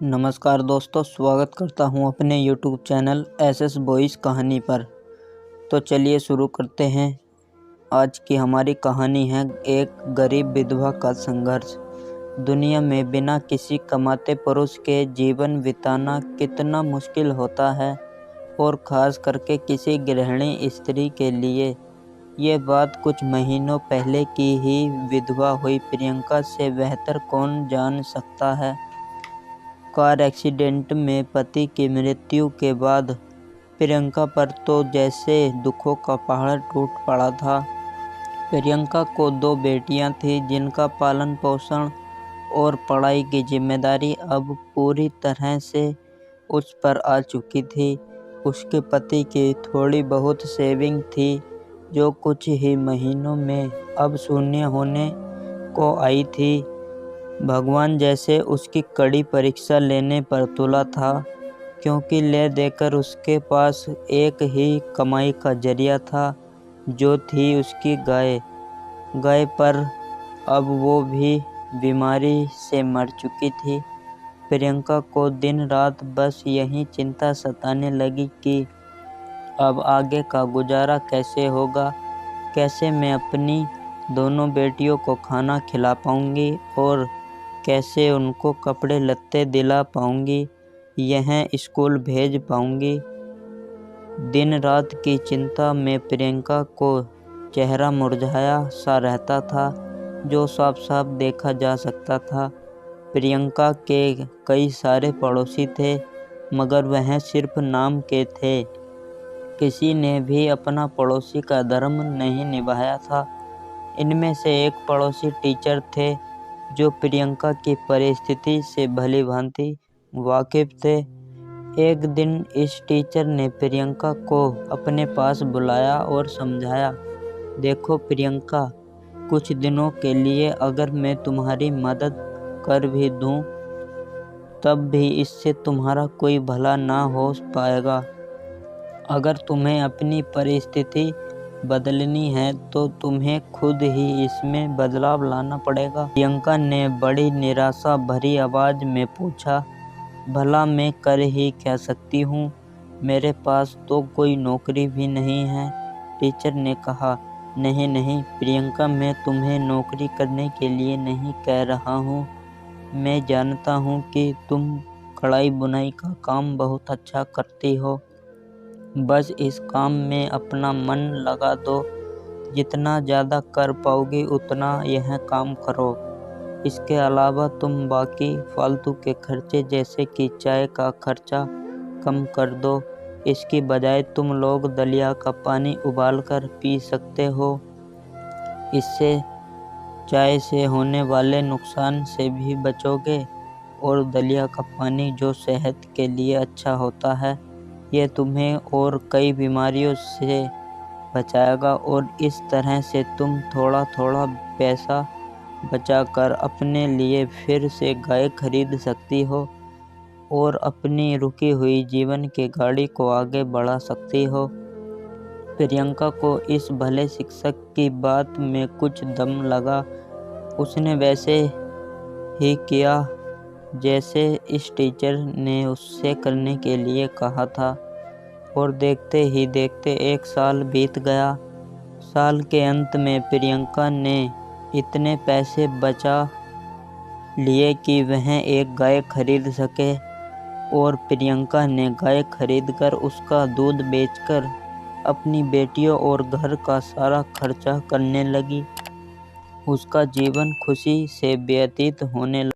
नमस्कार दोस्तों, स्वागत करता हूं अपने YouTube चैनल एसएस बॉयज़ कहानी पर। तो चलिए शुरू करते हैं। आज की हमारी कहानी है एक गरीब विधवा का संघर्ष। दुनिया में बिना किसी कमाते पुरुष के जीवन बिताना कितना मुश्किल होता है, और ख़ास करके किसी गृहिणी स्त्री के लिए। ये बात कुछ महीनों पहले की ही विधवा हुई प्रियंका से बेहतर कौन जान सकता है। कार एक्सीडेंट में पति की मृत्यु के बाद प्रियंका पर तो जैसे दुखों का पहाड़ टूट पड़ा था। प्रियंका को 2 बेटियां थीं, जिनका पालन पोषण और पढ़ाई की जिम्मेदारी अब पूरी तरह से उस पर आ चुकी थी। उसके पति की थोड़ी बहुत सेविंग थी, जो कुछ ही महीनों में अब शून्य होने को आई थी। भगवान जैसे उसकी कड़ी परीक्षा लेने पर तुला था, क्योंकि ले देकर उसके पास एक ही कमाई का जरिया था, जो थी उसकी गाय पर अब वो भी बीमारी से मर चुकी थी। प्रियंका को दिन रात बस यही चिंता सताने लगी कि अब आगे का गुजारा कैसे होगा, कैसे मैं अपनी दोनों बेटियों को खाना खिला पाऊंगी और कैसे उनको कपड़े लत्ते दिला पाऊंगी, यह स्कूल भेज पाऊंगी। दिन रात की चिंता में प्रियंका को चेहरा मुरझाया सा रहता था, जो साफ साफ देखा जा सकता था। प्रियंका के कई सारे पड़ोसी थे, मगर वह सिर्फ नाम के थे। किसी ने भी अपना पड़ोसी का धर्म नहीं निभाया था। इनमें से एक पड़ोसी टीचर थे, जो प्रियंका की परिस्थिति से भली भांति वाकिफ थे। एक दिन इस टीचर ने प्रियंका को अपने पास बुलाया और समझाया, देखो प्रियंका, कुछ दिनों के लिए अगर मैं तुम्हारी मदद कर भी दूं, तब भी इससे तुम्हारा कोई भला ना हो पाएगा। अगर तुम्हें अपनी परिस्थिति बदलनी है तो तुम्हें खुद ही इसमें बदलाव लाना पड़ेगा। प्रियंका ने बड़ी निराशा भरी आवाज में पूछा, भला मैं कर ही क्या सकती हूँ? मेरे पास तो कोई नौकरी भी नहीं है। टीचर ने कहा, नहीं नहीं प्रियंका, मैं तुम्हें नौकरी करने के लिए नहीं कह रहा हूँ। मैं जानता हूँ कि तुम कढ़ाई बुनाई का काम बहुत अच्छा करती हो। बस इस काम में अपना मन लगा दो। जितना ज़्यादा कर पाओगी उतना यह काम करो। इसके अलावा तुम बाकी फालतू के खर्चे जैसे कि चाय का खर्चा कम कर दो। इसकी बजाय तुम लोग दलिया का पानी उबालकर पी सकते हो। इससे चाय से होने वाले नुकसान से भी बचोगे, और दलिया का पानी जो सेहत के लिए अच्छा होता है, ये तुम्हें और कई बीमारियों से बचाएगा। और इस तरह से तुम थोड़ा थोड़ा पैसा बचाकर अपने लिए फिर से गाय खरीद सकती हो और अपनी रुकी हुई जीवन की गाड़ी को आगे बढ़ा सकती हो। प्रियंका को इस भले शिक्षक की बात में कुछ दम लगा। उसने वैसे ही किया जैसे इस टीचर ने उससे करने के लिए कहा था, और देखते ही देखते 1 साल बीत गया। साल के अंत में प्रियंका ने इतने पैसे बचा लिए कि वह एक गाय खरीद सके, और प्रियंका ने गाय खरीदकर उसका दूध बेचकर अपनी बेटियों और घर का सारा खर्चा करने लगी। उसका जीवन खुशी से व्यतीत होने लगा।